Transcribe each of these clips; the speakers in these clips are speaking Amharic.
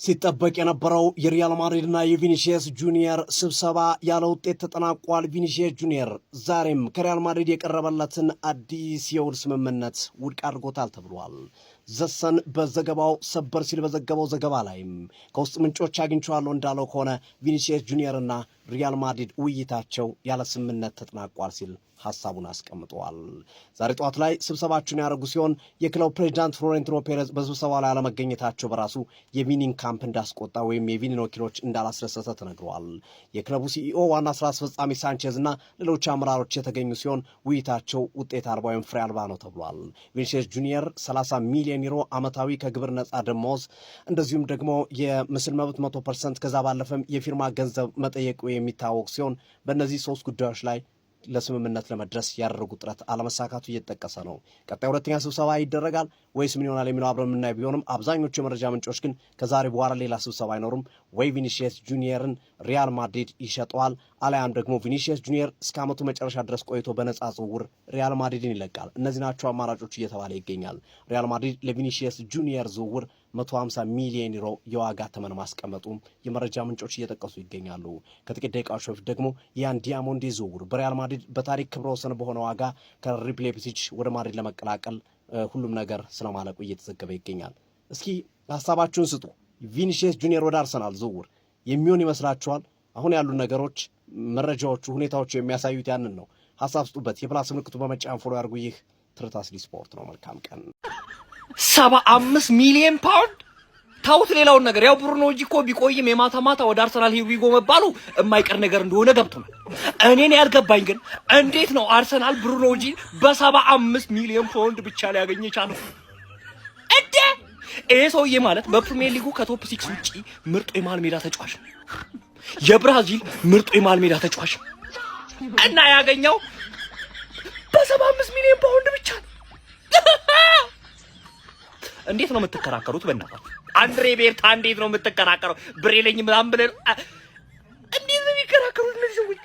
ሲጠበቅ የነበረው የሪያል ማድሪድና የቪኒሺየስ ጁኒየር ስብሰባ ያለ ውጤት ተጠናቋል። ቪኒሺየስ ጁኒየር ዛሬም ከሪያል ማድሪድ የቀረበለትን አዲስ የውል ስምምነት ውድቅ አድርጎታል ተብሏል። ዘሰን በዘገባው ሰበር ሲል በዘገበው ዘገባ ላይም ከውስጥ ምንጮች አግኝቼዋለሁ እንዳለው ከሆነ ቪኒሺየስ ጁኒየርና ሪያል ማድሪድ ውይይታቸው ያለ ስምምነት ተጠናቋል ሲል ሐሳቡን አስቀምጠዋል። ዛሬ ጠዋት ላይ ስብሰባቸውን ያደረጉ ሲሆን የክለቡ ፕሬዚዳንት ፍሎሬንቲኖ ፔሬዝ በስብሰባው ላይ አለመገኘታቸው በራሱ የቪኒን ካምፕ እንዳስቆጣ ወይም የቪኒን ወኪሎች እንዳላስደሰተ ተነግረዋል። የክለቡ ሲኢኦ ዋና ስራ አስፈጻሚ ሳንቼዝ እና ሌሎች አመራሮች የተገኙ ሲሆን ውይይታቸው ውጤት አልባ ወይም ፍሬ አልባ ነው ተብሏል። ቪኒሺየስ ጁኒየር 30 ሚሊዮን ዩሮ ዓመታዊ ከግብር ነጻ ደመወዝ እንደዚሁም ደግሞ የምስል መብት 100% ከዛ ባለፈም የፊርማ ገንዘብ መጠየቁ የሚታወቅ ሲሆን በእነዚህ ሶስት ጉዳዮች ላይ ለስምምነት ለመድረስ ያደረጉ ጥረት አለመሳካቱ እየተጠቀሰ ነው። ቀጣይ ሁለተኛ ስብሰባ ይደረጋል ወይስ ምን ይሆናል የሚለው አብረን የምናየው ቢሆንም አብዛኞቹ የመረጃ ምንጮች ግን ከዛሬ በኋላ ሌላ ስብሰባ አይኖርም፣ ወይ ቪኒሺየስ ጁኒየርን ሪያል ማድሪድ ይሸጠዋል አለያም ደግሞ ቪኒሺየስ ጁኒየር እስከ ዓመቱ መጨረሻ ድረስ ቆይቶ በነጻ ዝውውር ሪያል ማድሪድን ይለቃል። እነዚህ ናቸው አማራጮች እየተባለ ይገኛል። ሪያል ማድሪድ ለቪኒሺየስ ጁኒየር ዝውውር 150 ሚሊዮን ዩሮ የዋጋ ተመን ማስቀመጡ የመረጃ ምንጮች እየጠቀሱ ይገኛሉ። ከጥቂት ደቂቃዎች በፊት ደግሞ ያን ዲያሞንዴ ዝውውር በሪያል ማድሪድ በታሪክ ክብረ ወሰን በሆነ ዋጋ ከሪብ ሌፕዚግ ወደ ማድሪድ ለመቀላቀል ሁሉም ነገር ስለማለቁ እየተዘገበ ይገኛል። እስኪ ሀሳባችሁን ስጡ። ቪኒሺየስ ጁኒየር ወደ አርሰናል ዝውውር የሚሆን ይመስላችኋል? አሁን ያሉ ነገሮች፣ መረጃዎቹ፣ ሁኔታዎቹ የሚያሳዩት ያንን ነው። ሀሳብ ስጡበት። የፕላስ ምልክቱ በመጫን ፎሎ ያርጉ። ይህ ትርታስሊ ስፖርት ነው። መልካም ቀን። 75 ሚሊዮን ፓውንድ ታውት። ሌላውን ነገር ያው ብሩኖ እኮ ቢቆይም የማታ ማታ ወደ አርሰናል ሂዊጎ መባሉ የማይቀር ነገር እንደሆነ ገብቶናል። እኔን ያልገባኝ ግን እንዴት ነው አርሰናል ብሩኖ በ75 ሚሊዮን ፓውንድ ብቻ ላይ ያገኘ ቻለው? እንዴ ይሄ ሰውዬ ማለት በፕሪሚየር ሊጉ ከቶፕ 6 ውጪ ምርጡ የመሃል ሜዳ ተጫዋች ነው። የብራዚል ምርጡ የመሃል ሜዳ ተጫዋች እና ያገኘው በ75 ሚሊዮን ፓውንድ ብቻ ነው። እንዴት ነው የምትከራከሩት? በእናትህ አንድሬ ቤርታ እንዴት ነው የምትከራከረው? ብሬለኝ ምናምን ብለህ እንዴት ነው የሚከራከሩት እነዚህ ሰዎች?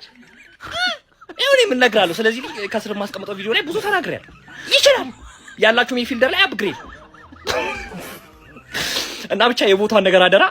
ይሁን የምነግራለሁ። ስለዚህ ከስር ማስቀመጠው ቪዲዮ ላይ ብዙ ተናግሬያለሁ። ይችላል ያላችሁ ሚድፊልደር ላይ አፕግሬድ እና ብቻ የቦታውን ነገር አደራ።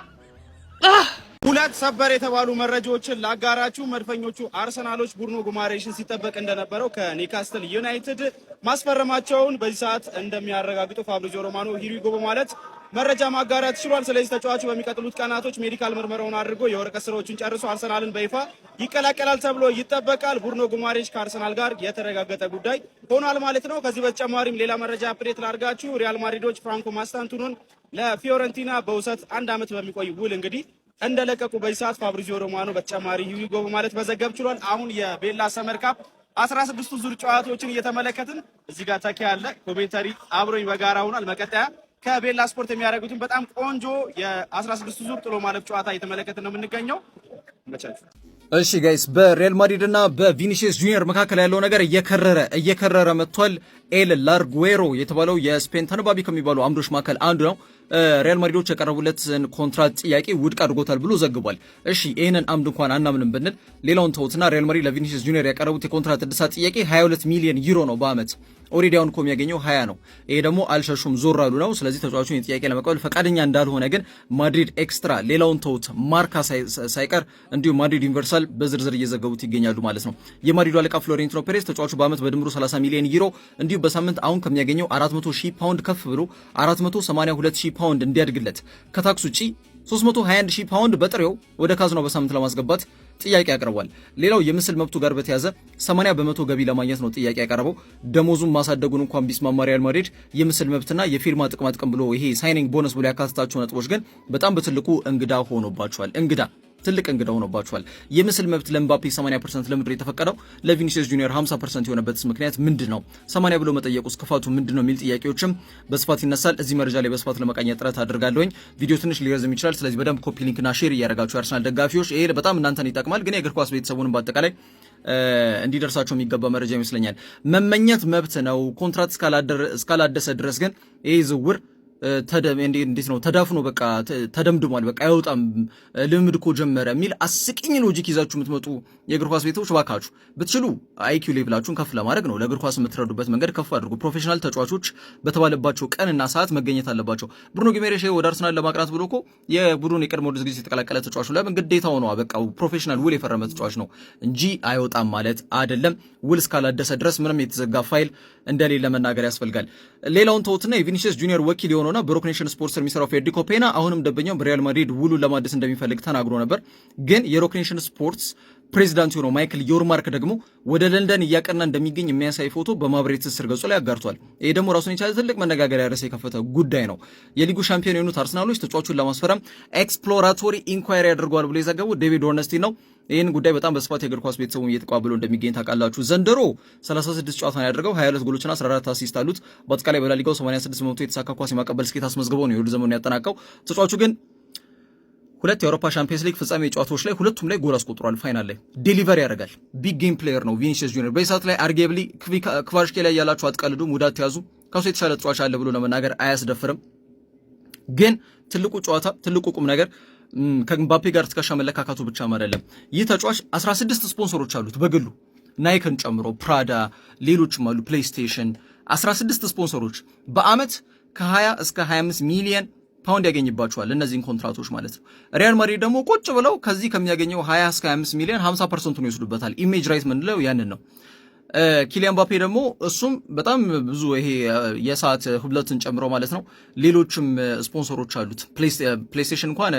ሁለት ሰበር የተባሉ መረጃዎችን ላጋራችሁ። መድፈኞቹ አርሰናሎች ብሩኖ ጉማሬሽን ሲጠበቅ እንደነበረው ከኒውካስትል ዩናይትድ ማስፈረማቸውን በዚህ ሰዓት እንደሚያረጋግጡ ፋብሪዚዮ ሮማኖ ሂሪጎ በማለት መረጃ ማጋራት ችሏል። ስለዚህ ተጫዋቹ በሚቀጥሉት ቀናቶች ሜዲካል ምርመራውን አድርጎ የወረቀት ስራዎችን ጨርሶ አርሰናልን በይፋ ይቀላቀላል ተብሎ ይጠበቃል። ብሩኖ ጉማሬሽ ከአርሰናል ጋር የተረጋገጠ ጉዳይ ሆኗል ማለት ነው። ከዚህ በተጨማሪም ሌላ መረጃ አፕዴት ላድርጋችሁ። ሪያል ማድሪዶች ፍራንኮ ማስታንቱኖን ለፊዮረንቲና በውሰት 1 ዓመት በሚቆይ ውል እንግዲህ እንደለቀቁ በዚህ ሰዓት ፋብሪዚዮ ሮማኖ በተጨማሪ ሂዊጎ በማለት መዘገብ ችሏል። አሁን የቤላ ሰመር ካፕ 16ቱ ዙር ጨዋታዎችን እየተመለከትን እዚህ ጋር ተኪ ያለ ኮሜንታሪ አብሮኝ በጋራ ሆኗል። መቀጠያ ከቤላ ስፖርት የሚያደርጉትን በጣም ቆንጆ የ16ቱ ዙር ጥሎ ማለፍ ጨዋታ እየተመለከትን ነው የምንገኘው። እሺ ጋይስ፣ በሪያል ማድሪድ እና በቪኒሺየስ ጁኒየር መካከል ያለው ነገር እየከረረ መጥቷል። ኤል ላርጉዌሮ የተባለው የስፔን ተነባቢ ከሚባሉ አምዶች መካከል አንዱ ነው። ሪያል ማድሪዶች የቀረቡለትን ኮንትራት ጥያቄ ውድቅ አድርጎታል ብሎ ዘግቧል። እሺ ይህንን አምድ እንኳን አናምንም ብንል ሌላውን ተውትና ሪያል ማድሪድ ለቪኒሺየስ ጁኒየር ያቀረቡት የኮንትራት እድሳት ጥያቄ 22 ሚሊዮን ዩሮ ነው በአመት። ኦልሬዲ አሁን እኮ የሚያገኘው 20 ነው። ይሄ ደግሞ አልሸሹም ዞር አሉ ነው። ስለዚህ ተጫዋቹን የጥያቄ ለመቀበል ፈቃደኛ እንዳልሆነ ግን ማድሪድ ኤክስትራ፣ ሌላውን ተውት ማርካ ሳይቀር እንዲሁም ማድሪድ ዩኒቨርሳል በዝርዝር እየዘገቡት ይገኛሉ ማለት ነው። የማድሪዱ አለቃ ፍሎሬንቲኖ ፔሬዝ ተጫዋቹ በአመት በድምሩ 30 ሚሊዮን ዩሮ እንዲሁም በሳምንት አሁን ከሚያገኘው 400,000 ፓውንድ ከፍ ብሎ 482,000 ፓውንድ እንዲያድግለት ከታክስ ውጪ 321,000 ፓውንድ በጥሬው ወደ ካዝናው በሳምንት ለማስገባት ጥያቄ ያቀርቧል። ሌላው የምስል መብቱ ጋር በተያዘ 80% ገቢ ለማግኘት ነው ጥያቄ ያቀረበው። ደሞዙን ማሳደጉን እንኳን ቢስማማ ሪያል ማድሪድ የምስል መብትና የፊርማ ጥቅማ ጥቅም ብሎ ይሄ ሳይኒንግ ቦነስ ብሎ ያካተታቸው ነጥቦች ግን በጣም በትልቁ እንግዳ ሆኖባቸዋል። ትልቅ እንግዳ ሆኖባቸዋል። የምስል መብት ለምባፔ 80% ለምድር የተፈቀደው ለቪኒሺየስ ጁኒየር 50% የሆነበትስ ምክንያት ምንድነው? 80 ብሎ መጠየቁስ ክፋቱ ምንድነው? የሚል ጥያቄዎችም በስፋት ይነሳል። እዚህ መረጃ ላይ በስፋት ለመቃኘት ጥረት አድርጋለሁኝ። ቪዲዮ ትንሽ ሊረዝም ይችላል። ስለዚህ በደንብ ኮፒ ሊንክና ሼር እያደረጋችሁ የአርሰናል ደጋፊዎች ይሄ በጣም እናንተን ይጠቅማል፣ ግን የእግር ኳስ ቤተሰቡን በአጠቃላይ እንዲደርሳቸው የሚገባ መረጃ ይመስለኛል። መመኘት መብት ነው። ኮንትራት እስካላደሰ ድረስ ግን ይሄ ዝውውር እንዴት ነው ተዳፍኖ በቃ ተደምድሟል፣ በቃ አይወጣም፣ ልምምድ እኮ ጀመረ የሚል አስቂኝ ሎጂክ ይዛችሁ የምትመጡ የእግር ኳስ ቤቶች ባካችሁ ብትችሉ አይኪው ሌቭላችሁን ከፍ ለማድረግ ነው። ለእግር ኳስ የምትረዱበት መንገድ ከፍ አድርጉ። ፕሮፌሽናል ተጫዋቾች በተባለባቸው ቀንና ሰዓት መገኘት አለባቸው። ብሩኖ ጊሜሬሽ ወደ አርሰናል ለማቅናት ብሎ እኮ የቡድኑን የቀድሞ ዝግጅት የተቀላቀለ ተጫዋች ነው። ለምን ግዴታው ነው። በቃ ፕሮፌሽናል ውል የፈረመ ተጫዋች ነው እንጂ አይወጣም ማለት አይደለም። ውል እስካላደሰ ድረስ ምንም የተዘጋ ፋይል እንደሌለ መናገር ያስፈልጋል። ሌላውን ተውትና የቪኒሲየስ ጁኒየር ወኪል የሆነውና በሮክ ኔሽን ስፖርትስ የሚሰራው ፌዴሪኮ ፔና አሁንም ደንበኛው በሪያል ማድሪድ ውሉን ለማደስ እንደሚፈልግ ተናግሮ ነበር። ግን የሮክ ኔሽን ስፖርትስ ፕሬዚዳንት የሆነው ማይክል ዮርማርክ ደግሞ ወደ ለንደን እያቀና እንደሚገኝ የሚያሳይ ፎቶ በማህበራዊ ትስስር ገጹ ላይ አጋርቷል። ይሄ ደግሞ ራሱን የቻለ ትልቅ መነጋገሪያ ርዕስ የከፈተ ጉዳይ ነው። የሊጉ ሻምፒዮን የሆኑት አርሰናሎች ተጫዋቹን ለማስፈረም ኤክስፕሎራቶሪ ኢንኳይሪ ያደርገዋል ብሎ የዘገበው ዴቪድ ኦርነስቲን ነው። ይህን ጉዳይ በጣም በስፋት የእግር ኳስ ቤተሰቡ እየተቀባበለው እንደሚገኝ ታውቃላችሁ። ዘንድሮ 36 ጨዋታን ያደረገው 22 ጎሎችና 14 አሲስት አሉት። በአጠቃላይ በላሊጋው 86% የተሳካ ኳስ የማቀበል ስኬት አስመዝግበው ነው የውድድር ዘመኑን ያጠናቀው። ተጫዋቹ ግን ሁለት የአውሮፓ ቻምፒየንስ ሊግ ፍጻሜ ጨዋታዎች ላይ ሁለቱም ላይ ጎል አስቆጥሯል። ፋይናል ላይ ዴሊቨሪ ያደርጋል። ቢግ ጌም ፕሌየር ነው ቪኒሲየስ ጁኒየር። በሰዓት ላይ አርጌብሊ ክቫርሽኬ ላይ ያላችሁ አትቀልዱ፣ ሙዳት ተያዙ። ከሱ የተሻለ ተጫዋች አለ ብሎ ለመናገር አያስደፍርም። ግን ትልቁ ጨዋታ ትልቁ ቁም ነገር ከኤምባፔ ጋር ትከሻ መለካካቱ ብቻም አይደለም። ይህ ተጫዋች 16 ስፖንሰሮች አሉት በግሉ ናይክን ጨምሮ ፕራዳ፣ ሌሎችም አሉ ፕሌይስቴሽን። 16 ስፖንሰሮች በአመት ከ20 እስከ 25 ሚሊዮን ፓውንድ ያገኝባቸዋል እነዚህን ኮንትራቶች ማለት ነው። ሪያል ማድሪድ ደግሞ ቁጭ ብለው ከዚህ ከሚያገኘው 20 እስከ 25 ሚሊዮን 50% ይወስዱበታል። ኢሜጅ ራይት ምንለው ያንን ነው። ኪሊያን ምባፔ ደግሞ እሱም በጣም ብዙ ይሄ የሰዓት ሁለትን ጨምሮ ማለት ነው ሌሎችም ስፖንሰሮች አሉት። ፕሌይስቴሽን እንኳን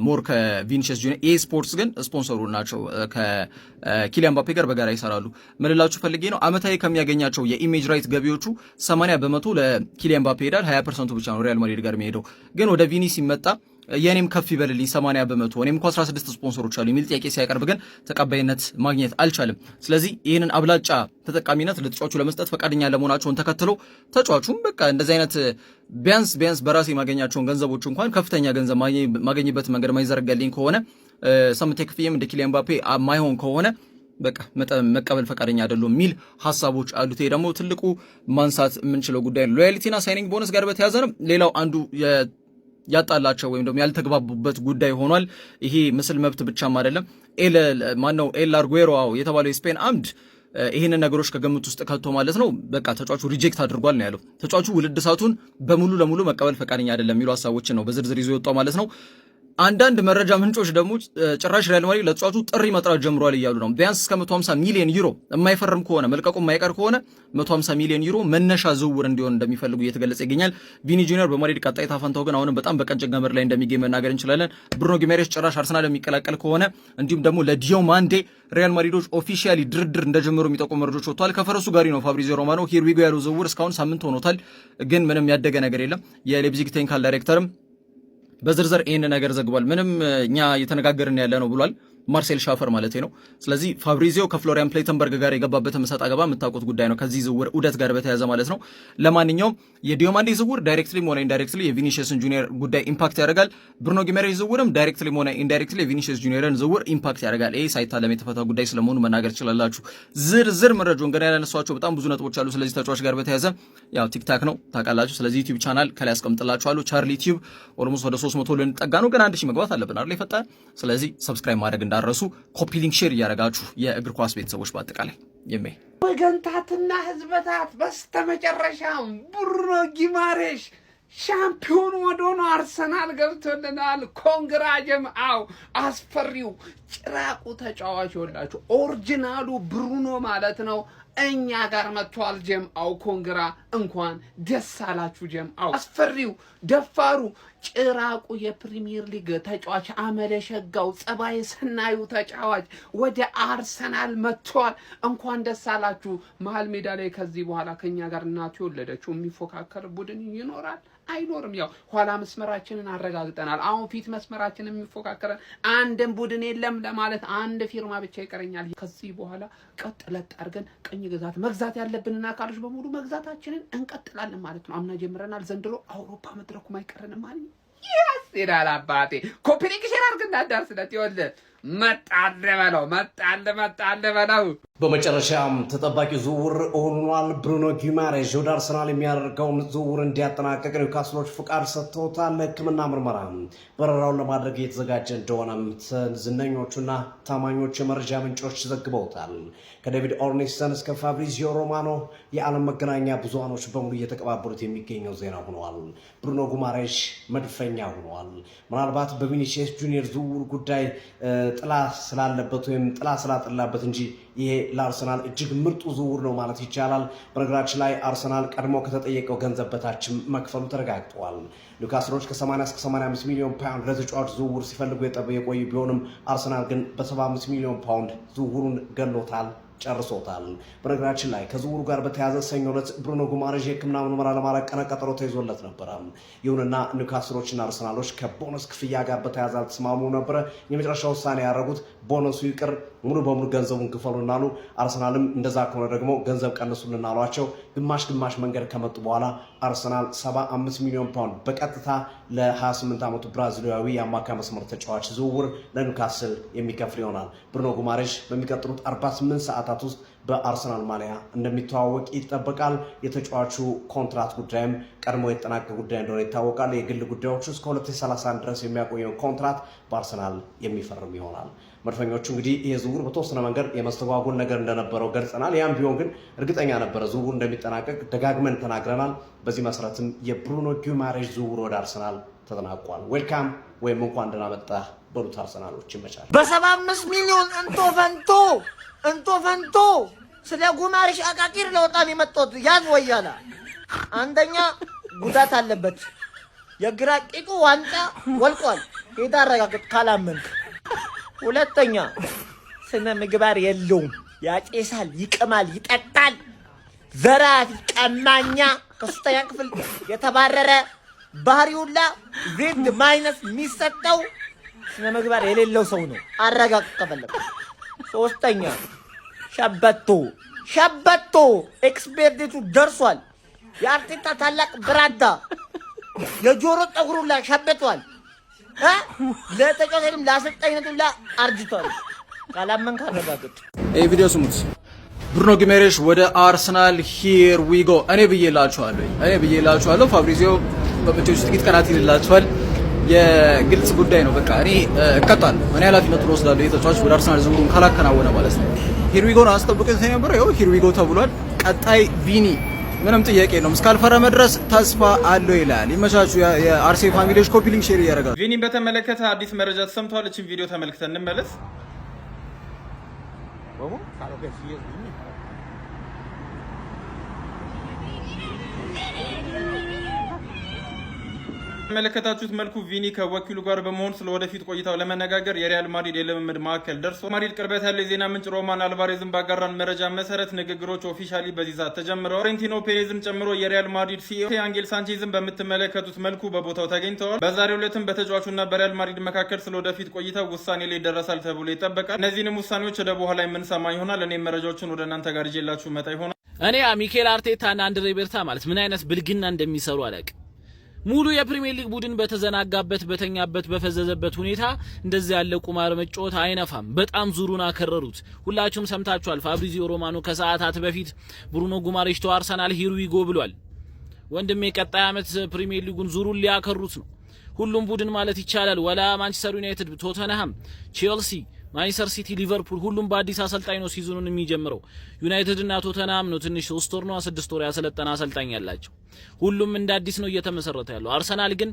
ሞር ከቪኒሲየስ ጁኒየር ስፖርትስ ግን ስፖንሰሩ ናቸው። ከኪሊያን ምባፔ ጋር በጋራ ይሰራሉ። ምንላችሁ ፈልጌ ነው አመታዊ ከሚያገኛቸው የኢሜጅ ራይት ገቢዎቹ 80% ለኪሊያን ምባፔ ይሄዳል። 20% ብቻ ነው ሪያል ማድሪድ ጋር የሚሄደው። ግን ወደ ቪኒ ሲመጣ የኔም ከፍ ይበልልኝ 80% እኔም እኮ 16 ስፖንሰሮች አሉ የሚል ጥያቄ ሲያቀርብ ግን ተቀባይነት ማግኘት አልቻለም። ስለዚህ ይህንን አብላጫ ተጠቃሚነት ለተጫዋቹ ለመስጠት ፈቃደኛ ለመሆናቸውን ተከትሎ ተጫዋቹም በቃ እንደዚህ አይነት ቢያንስ በራሴ ማገኛቸውን ገንዘቦች እንኳን ከፍተኛ ገንዘብ ማገኝበት መንገድ ማይዘረጋልኝ ከሆነ ሳምንታዊ ክፍያም እንደ ኪሊያን ምባፔ ማይሆን ከሆነ በቃ መቀበል ፈቃደኛ አይደሉም የሚል ሐሳቦች አሉት። ይሄ ደግሞ ትልቁ ማንሳት የምንችለው ጉዳይ ነው። ሎያሊቲና ሳይኒንግ ቦነስ ጋር በተያያዘ ነው ሌላው አንዱ ያጣላቸው ወይም ደግሞ ያልተግባቡበት ጉዳይ ሆኗል። ይሄ ምስል መብት ብቻም አይደለም። ኤል አርጉዌሮ የተባለው የስፔን አምድ ይህንን ነገሮች ከግምት ውስጥ ከቶ ማለት ነው በቃ ተጫዋቹ ሪጀክት አድርጓል ነው ያለው። ተጫዋቹ ውልድ ሰዓቱን በሙሉ ለሙሉ መቀበል ፈቃደኛ አይደለም የሚሉ ሐሳቦችን ነው በዝርዝር ይዞ የወጣው ማለት ነው። አንዳንድ መረጃ ምንጮች ደግሞ ጭራሽ ሪያል ማድሪድ ለተጫዋቹ ጥሪ መጥራት ጀምሯል እያሉ ነው። ቢያንስ እስከ 150 ሚሊዮን ዩሮ የማይፈርም ከሆነ መልቀቁ የማይቀር ከሆነ 150 ሚሊዮን ዩሮ መነሻ ዝውውር እንዲሆን እንደሚፈልጉ እየተገለጸ ይገኛል። ቪኒ ጁኒየር በማድሪድ ቀጣይ ታፈንታው ግን አሁንም በጣም በቀጭን ገመድ ላይ እንደሚገኝ መናገር እንችላለን። ብሩኖ ጊሜሬሽ ጭራሽ አርሰናል የሚቀላቀል ከሆነ እንዲሁም ደግሞ ለዲዮማንዴ ሪያል ማድሪዶች ኦፊሻሊ ድርድር እንደጀመሩ የሚጠቁሙ መረጃዎች ወጥተዋል። ከፈረሱ ጋሪ ነው ፋብሪዚዮ ሮማኖ ሂርዊጎ ያለው ዝውውር እስካሁን ሳምንት ሆኖታል፣ ግን ምንም ያደገ ነገር የለም። የሌፕዚግ ቴክኒካል ዳይሬክተርም በዝርዝር ይህን ነገር ዘግቧል። ምንም እኛ እየተነጋገርን ያለ ነው ብሏል። ማርሴል ሻፈር ማለት ነው። ስለዚህ ፋብሪዚዮ ከፍሎሪያን ፕሌተንበርግ ጋር የገባበት መሰጥ አገባ የምታውቁት ጉዳይ ነው ከዚህ ዝውውር ዑደት ጋር በተያያዘ ማለት ነው። ለማንኛውም የዲዮማንዴ ዝውውር ዳይሬክትሊ ሆነ ኢንዳይሬክትሊ የቪኒሲየስን ጁኒየር ጉዳይ ኢምፓክት ያደርጋል። ብሩኖ ጊሜሬሽ ዝውውርም ዳይሬክትሊ ሆነ ኢንዳይሬክትሊ የቪኒሲየስ ጁኒየርን ዝውውር ኢምፓክት ያደርጋል። ይሄ ሳይታለም የተፈታ ጉዳይ ስለመሆኑ መናገር ትችላላችሁ። ዝርዝር መረጃውን ገና ያነሷቸው በጣም ብዙ ነጥቦች አሉ። ስለዚህ ተጫዋች ጋር በተያያዘ ያው ቲክታክ ነው ታውቃላችሁ። ስለዚህ ዩቲዩብ ቻናል ከላይ አስቀምጥላችኋለሁ። ቻርሊ ቲዩብ ኦልሞስት ወደ 300 ልንጠጋ ነው። ገና 1000 መግባት አለብን አይደል? ይፈጣል። ስለዚህ ሰብስክራይብ ማድረግ እንዳረሱ ኮፒ ሊንክ ሼር እያደረጋችሁ የእግር ኳስ ቤተሰቦች በአጠቃላይ ወገንታትና ህዝበታት በስተመጨረሻም ብሩኖ ጊማሬሽ ሻምፒዮን ወደሆነ አርሰናል ገብቶልናል። ኮንግራ ጀምአው አስፈሪው ጭራቁ ተጫዋች ይወላችሁ ኦሪጂናሉ ብሩኖ ማለት ነው እኛ ጋር መጥቷል። ጀምአው ኮንግራ እንኳን ደስ አላችሁ። ጀምአው አስፈሪው ደፋሩ ጭራቁ የፕሪሚየር ሊግ ተጫዋች አመለሸጋው ጸባይ ሰናዩ ተጫዋች ወደ አርሰናል መጥቷል። እንኳን ደስ አላችሁ። መሃል ሜዳ ላይ ከዚህ በኋላ ከኛ ጋር እናቱ የወለደችው የሚፎካከር ቡድን ይኖራል አይኖርም? ያው ኋላ መስመራችንን አረጋግጠናል። አሁን ፊት መስመራችንን የሚፎካከረ አንድም ቡድን የለም ለማለት አንድ ፊርማ ብቻ ይቀረኛል። ከዚህ በኋላ ቀጥለጥ አድርገን ቀኝ ግዛት መግዛት ያለብንና አካሎች በሙሉ መግዛታችንን እንቀጥላለን ማለት ነው። አምና ጀምረናል። ዘንድሮ አውሮፓ መድረኩም አይቀርንም ማለት ነው። ይላል አባቴ። ኮፒ ሊንክ ሼር አድርግና አዳርስለት። ይኸውልህ መጣለ በለው። በመጨረሻም ተጠባቂ ዝውውር ሆኗል። ብሩኖ ጊማሬሽ ወደ አርሰናል የሚያደርገውን ዝውውር እንዲያጠናቀቅ ኒውካስሎች ፍቃድ ሰጥተውታል። ለሕክምና ምርመራ በረራውን ለማድረግ እየተዘጋጀ እንደሆነም ዝነኞቹና ታማኞች የመረጃ ምንጮች ዘግበውታል። ከዴቪድ ኦርኒስተን እስከ ፋብሪዚዮ ሮማኖ የዓለም መገናኛ ብዙሃኖች በሙሉ እየተቀባበሉት የሚገኘው ዜና ሆኗል። ብሩኖ ጊማሬሽ መድፈኛ ሆኗል። ምናልባት በቪኒሲየስ ጁኒየር ዝውውር ጉዳይ ጥላ ስላለበት ወይም ጥላ ስላጠላበት እንጂ ይሄ ለአርሰናል እጅግ ምርጡ ዝውውር ነው ማለት ይቻላል። በነገራችን ላይ አርሰናል ቀድሞ ከተጠየቀው ገንዘብ በታችም መክፈሉ ተረጋግጧል። ኒውካስሎች ከ80 እስከ 85 ሚሊዮን ፓውንድ ለተጫዋች ዝውውር ሲፈልጉ የቆዩ ቢሆንም አርሰናል ግን በ75 ሚሊዮን ፓውንድ ዝውውሩን ገሎታል፣ ጨርሶታል። በነገራችን ላይ ከዝውውሩ ጋር በተያያዘ ሰኞ ዕለት ብሩኖ ጊማሬሽ የሕክምና ምርመራ ለማድረግ ቀነ ቀጠሮ ተይዞለት ነበረ። ይሁንና ኒውካስሎችና አርሰናሎች ከቦነስ ክፍያ ጋር በተያያዘ አልተስማሙ ነበረ። የመጨረሻ ውሳኔ ያደረጉት ቦነሱ ይቅር፣ ሙሉ በሙሉ ገንዘቡን ክፈሉና አሉ። አርሰናልም እንደዛ ከሆነ ደግሞ ገንዘብ ቀንሱልን አሏቸው። ግማሽ መንገድ ከመጡ በኋላ አርሰናል 75 ሚሊዮን ፓውንድ በቀጥታ ለ28 ዓመቱ ብራዚላዊ የአማካይ መስመር ተጫዋች ዝውውር ለኒውካስል የሚከፍል ይሆናል። ብሩኖ ጊማሬሽ በሚቀጥሉት 48 ሰዓታት ውስጥ በአርሰናል ማሊያ እንደሚተዋወቅ ይጠበቃል። የተጫዋቹ ኮንትራት ጉዳይም ቀድሞ የተጠናቀቀ ጉዳይ እንደሆነ ይታወቃል። የግል ጉዳዮች እስከ 2031 ድረስ የሚያቆየው ኮንትራት በአርሰናል የሚፈርም ይሆናል። መድፈኞቹ እንግዲህ ይህ ዝውውር በተወሰነ መንገድ የመስተጓጎል ነገር እንደነበረው ገልጸናል። ያም ቢሆን ግን እርግጠኛ ነበረ ዝውውር እንደሚጠናቀቅ ደጋግመን ተናግረናል። በዚህ መሰረትም የብሩኖ ጊማሬሽ ዝውውር ወደ አርሰናል ተጠናቋል። ዌልካም ወይም እንኳን ደህና መጣህ በሉት አርሰናሎች። ይመቻል። በ75 ሚሊዮን እንቶ ፈንቶ ስለ ጊማሬሽ አቃቂር ለወጣን የመጣሁት ያዝ ወያላ። አንደኛ ጉዳት አለበት፣ የግራ ቂጡ ዋንጫ ወልቋል። ሄዳ አረጋግጥ ካላመንክ። ሁለተኛ ስነ ምግባር የለውም፣ ያጨሳል፣ ይቅማል፣ ይጠጣል፣ ዘራፊ፣ ቀማኛ፣ ከሶስተኛ ክፍል የተባረረ ባህሪውላ ዜድ ማይነስ የሚሰጠው ስነ ምግባር የሌለው ሰው ነው። አረጋግጥ ከፈለግ። ሶስተኛ ሸበቶ ኤክስፔርዴቱ ደርሷል። የአርቴታ ታላቅ ብራዳ የጆሮ ጠጉሩ ላይ ሸበቷል። ለተጫዋቾችም ለአሰልጣኝነቱም ላይ አርጅቷል። ካላመንክ አረጋግጥ። ይሄ ቪዲዮ ስሙት። ብሩኖ ጊማሬሽ ወደ አርሰናል ሂር ዊ ጎ። እኔ ብዬላችኋለሁ። ፋብሪዚዮ በመጪዎቹ ጥቂት ቀናት ይልላችኋል። የግልጽ ጉዳይ ነው። በቃ እኔ እቀጣለሁ። እኔ ኃላፊነቱን ወስዳለሁ። የተጫዋች ወደ አርሰናል ዝውውሩን ካላከናወነ ማለት ነው። ሂር ዊ ጎ ነው አስጠብቀን ነበር። ይኸው ሂር ዊ ጎ ተብሏል። ቀጣይ ቪኒ ምንም ጥያቄ የለውም። እስካልፈረመ ድረስ ተስፋ አለው ይላል። ይመቻቹ የአርሴ ፋሚሊዎች። ኮፒ ሊንክ ሼር እያደረጋሉ። ቪኒን በተመለከተ አዲስ መረጃ ተሰምቷል። እቺን ቪዲዮ ተመልክተን እንመለስ። የተመለከታችሁት መልኩ ቪኒ ከወኪሉ ጋር በመሆን ስለ ወደፊት ቆይታው ለመነጋገር የሪያል ማድሪድ የልምምድ ማዕከል ደርሶ ማድሪድ ቅርበት ያለው የዜና ምንጭ ሮማን አልቫሬዝን ባጋራን መረጃ መሰረት ንግግሮች ኦፊሻሊ በዚህ ሰዓት ተጀምረዋል። ፍሎሬንቲኖ ፔሬዝን ጨምሮ የሪያል ማድሪድ ሲኢኦ አንጌል ሳንቼዝን በምትመለከቱት መልኩ በቦታው ተገኝተዋል። በዛሬው ዕለትም በተጫዋቹና በሪያል ማድሪድ መካከል ስለ ወደፊት ቆይታው ውሳኔ ላይ ይደረሳል ተብሎ ይጠበቃል። እነዚህንም ውሳኔዎች ወደ በኋላ የምንሰማ ይሆናል። እኔም መረጃዎችን ወደ እናንተ ጋር ይዤላችሁ መጣ ይሆናል። እኔ ሚኬል አርቴታና አንድሬ ቤርታ ማለት ምን አይነት ብልግና እንደሚሰሩ አላውቅም። ሙሉ የፕሪሚየር ሊግ ቡድን በተዘናጋበት በተኛበት በፈዘዘበት ሁኔታ እንደዚህ ያለ ቁማር መጫወት አይነፋም። በጣም ዙሩን አከረሩት። ሁላችሁም ሰምታችኋል። ፋብሪዚዮ ሮማኖ ከሰዓታት በፊት ብሩኖ ጊማሬሽ ቶ አርሰናል ሂር ዊ ጎ ብሏል። ወንድሜ ቀጣይ ዓመት ፕሪሚየር ሊጉን ዙሩን ሊያከሩት ነው። ሁሉም ቡድን ማለት ይቻላል ወላ ማንቸስተር ዩናይትድ፣ ቶተንሃም፣ ቼልሲ፣ ማንቸስተር ሲቲ፣ ሊቨርፑል ሁሉም በአዲስ አሰልጣኝ ነው ሲዝኑን የሚጀምረው። ዩናይትድ እና ቶተንሃም ነው ትንሽ 3 ወር ነው 6 ወር ያሰለጠነ አሰልጣኝ ያላቸው። ሁሉም እንደ አዲስ ነው እየተመሰረተ ያለው። አርሰናል ግን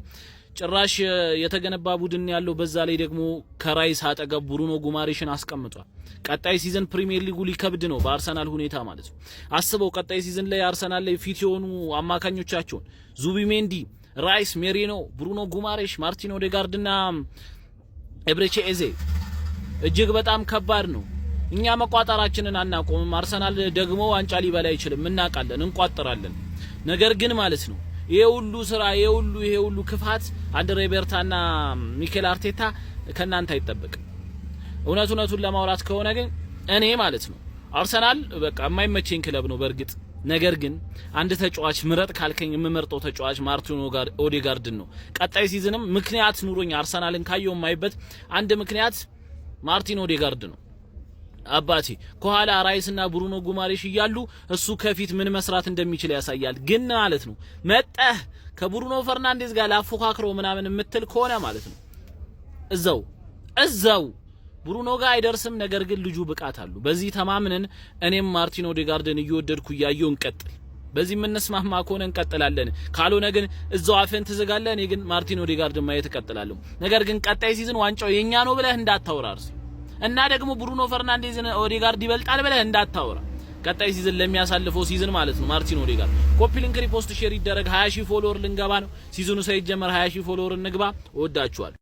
ጭራሽ የተገነባ ቡድን ያለው፣ በዛ ላይ ደግሞ ከራይስ አጠገብ ብሩኖ ጊማሬሽን አስቀምጧል። ቀጣይ ሲዝን ፕሪሚየር ሊጉ ሊከብድ ነው በአርሰናል ሁኔታ ማለት ነው። አስበው ቀጣይ ሲዝን ላይ አርሰናል ላይ ፊት የሆኑ አማካኞቻቸውን ዙቢሜንዲ፣ ራይስ፣ ሜሪኖ፣ ብሩኖ ጊማሬሽ፣ ማርቲን ኦዴጋርድና ኤብሬቼ ኤዜ እጅግ በጣም ከባድ ነው። እኛ መቋጠራችንን አናቆምም። አርሰናል ደግሞ ዋንጫ ሊበላ አይችልም፣ እናውቃለን፣ እንቋጥራለን። ነገር ግን ማለት ነው ይሄ ሁሉ ስራ ይሄ ሁሉ ክፋት አንድሬ ቤርታና ሚኬል አርቴታ ከናንተ አይጠበቅም። እውነቱን ለማውራት ከሆነ ግን እኔ ማለት ነው አርሰናል በቃ የማይመቸኝ ክለብ ነው በእርግጥ። ነገር ግን አንድ ተጫዋች ምረጥ ካልከኝ የምመርጠው ተጫዋች ማርቲን ኦዴጋርድን ነው። ቀጣይ ሲዝንም ምክንያት ኑሮኝ አርሰናልን ካየው የማይበት አንድ ምክንያት ማርቲን ኦዴጋርድ ነው። አባቴ ከኋላ ራይስና ብሩኖ ጉማሬሽ እያሉ እሱ ከፊት ምን መስራት እንደሚችል ያሳያል። ግን ማለት ነው መጣህ ከብሩኖ ፈርናንዴዝ ጋር ላፎካክረው ምናምን የምትል ከሆነ ማለት ነው እዛው ብሩኖ ጋር አይደርስም። ነገር ግን ልጁ ብቃት አለው። በዚህ ተማምነን እኔም ማርቲን ኦዴጋርድን እየወደድኩ ያየው እንቀጥል። በዚህ የምንስማማ ከሆነ እንቀጥላለን። ካልሆነ ግን እዛው አፈን ትዘጋለህ። እኔ ግን ማርቲን ኦዴጋርድን ማየት እቀጥላለሁ። ነገር ግን ቀጣይ ሲዝን ዋንጫው የኛ ነው ብለህ እንዳታወራርስ እና ደግሞ ብሩኖ ፈርናንዴዝን ኦዴጋርድ ይበልጣል ብለህ እንዳታወራ። ቀጣይ ሲዝን ለሚያሳልፈው ሲዝን ማለት ነው ማርቲን ኦዴጋርድ ኮፒ ሊንክ ሪፖስት ሼር ይደረግ። 20,000 ፎሎወር ልንገባ ነው። ሲዝኑ ሳይጀመር 20,000 ፎሎወር እንግባ። እወዳችኋለሁ።